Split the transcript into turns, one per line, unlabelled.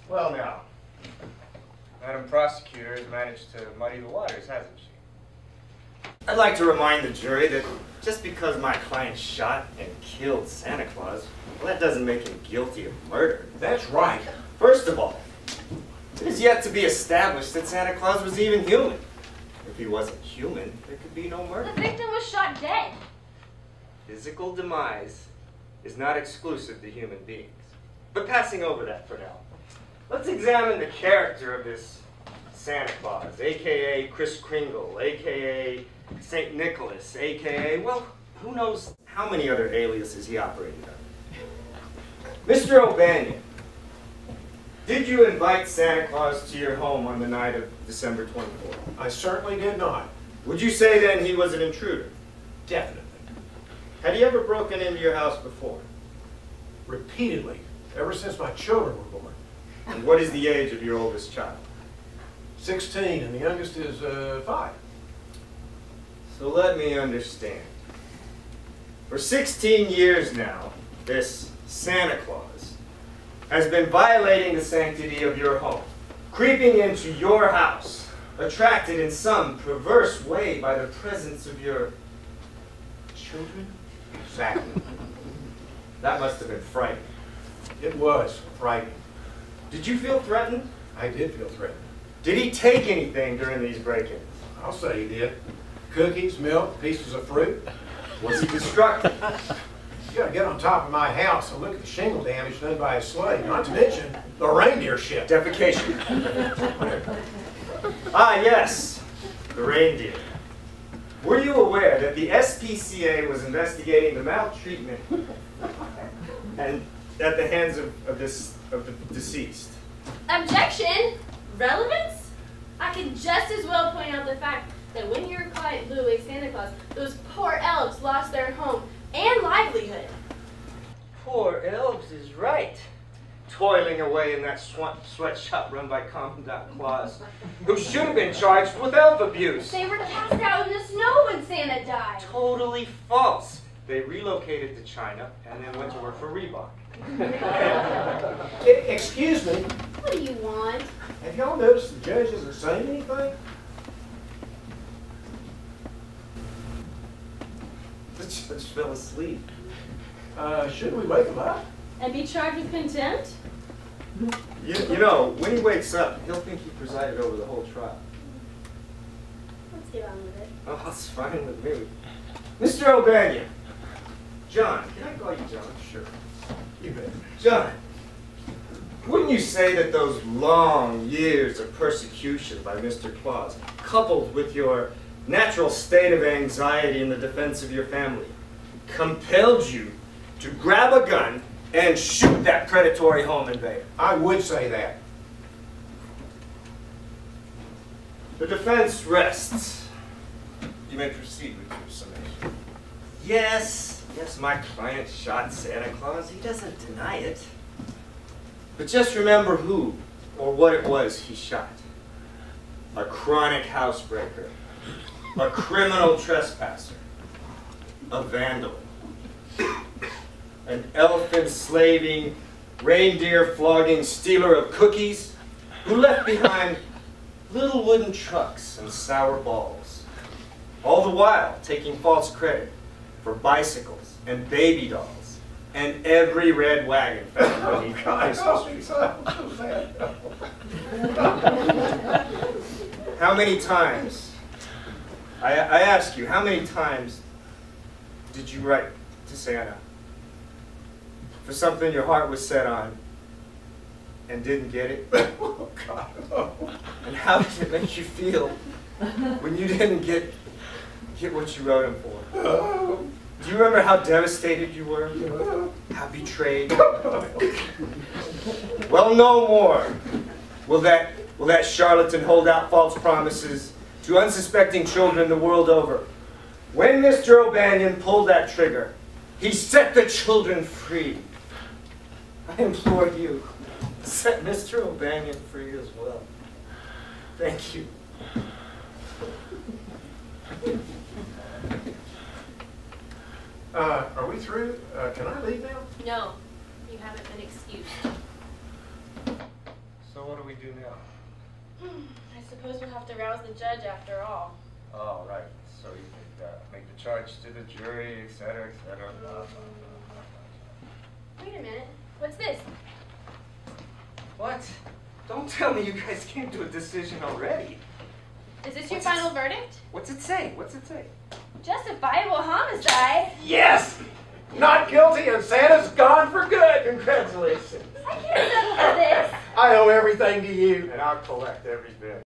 Well now, Madam Prosecutor has managed to muddy the waters, hasn't she?
I'd like to remind the jury that just because my client shot and killed Santa Claus, well, that doesn't make him guilty of murder.
That's right.
First of all, it is yet to be established that Santa Claus was even human. If he wasn't human, there could be no murder.
The victim was shot dead.
Physical demise is not exclusive to human beings. But passing over that for now, let's examine the character of this Santa Claus, a.k.a. Kris Kringle, a.k.a. St. Nicholas, a.k.a., well, who knows how many other aliases he operated under. Mr. O'Banion, did you invite Santa Claus to your home on the night of December 24th?
I certainly did not.
Would you say then he was an intruder?
Definitely.
Had he ever broken into your house before?
Repeatedly, ever since my children were born.
And what is the age of your oldest child?
16, and the youngest is 5.
So let me understand. For 16 years now, this Santa Claus has been violating the sanctity of your home, creeping into your house, attracted in some perverse way by the presence of your children?
Exactly.
That must have been frightening.
It was frightening.
Did you feel threatened?
I did feel threatened.
Did he take anything during these break-ins?
I'll say he did. Cookies, milk, pieces of fruit.
Was he destructive?
You gotta get on top of my house and look at the shingle damage done by a sleigh, not to mention the reindeer shit.
Defecation. Ah, yes, the reindeer. Were you aware that the SPCA was investigating the maltreatment and at the hands of the deceased?
Objection! Relevance? I can just as well point out the fact that when your client blew away Santa Claus, those poor elves lost their home and livelihood.
Poor elves is right. Toiling away in that sweatshop run by Commandant Claus, who should have been charged with elf abuse.
They were passed out in the snow when Santa died.
Totally false. They relocated to China and then went to work for Reebok.
Excuse me,
What do you want?
have y'all noticed the judge isn't saying anything?
The judge fell asleep.
Shouldn't we wake him up?
And be charged with contempt?
You know, when he wakes up, he'll think he presided over the whole trial.
Let's get on with it.
Oh, that's fine with me. Mr. O'Banion. John, can I call you John?
Sure. You bet.
John, wouldn't you say that those long years of persecution by Mr. Claus, coupled with your natural state of anxiety in the defense of your family, compelled you to grab a gun and shoot that predatory home invader?
I would say that.
The defense rests. You may proceed with your summation. Yes, my client shot Santa Claus. He doesn't deny it. But just remember who or what it was he shot. A chronic housebreaker, a criminal trespasser, a vandal, an elf-enslaving, reindeer-flogging stealer of cookies who left behind little wooden trucks and sour balls, all the while taking false credit for bicycles and baby dolls and every red wagon found beneath Christmas trees. How many times, I ask you, how many times did you write to Santa for something your heart was set on and didn't get it?
Oh, God. Oh.
And how did it make you feel when you didn't get what you wrote him for?
Oh.
Do you remember how devastated you were? How betrayed? Well, no more will that charlatan hold out false promises to unsuspecting children the world over. When Mr. O'Banion pulled that trigger, he set the children free. I implore you, set Mr. O'Banion free as well. Thank you.
Are we through? Can I leave now?
No, you haven't been excused.
what do we do now?
I suppose we'll have to rouse the judge after all.
Oh, right. So you could make the charge to the jury, et cetera, et cetera. Blah, blah, blah, blah,
Wait a minute. What's this?
What? Don't tell me you guys came to a decision already.
Is this your
What's it-
final verdict?
What's it say? What's it say?
Justifiable homicide.
Yes! Not guilty and Santa's gone for good. Congratulations.
I can't settle for this.
I owe everything to you.
blah. And I'll collect every bit.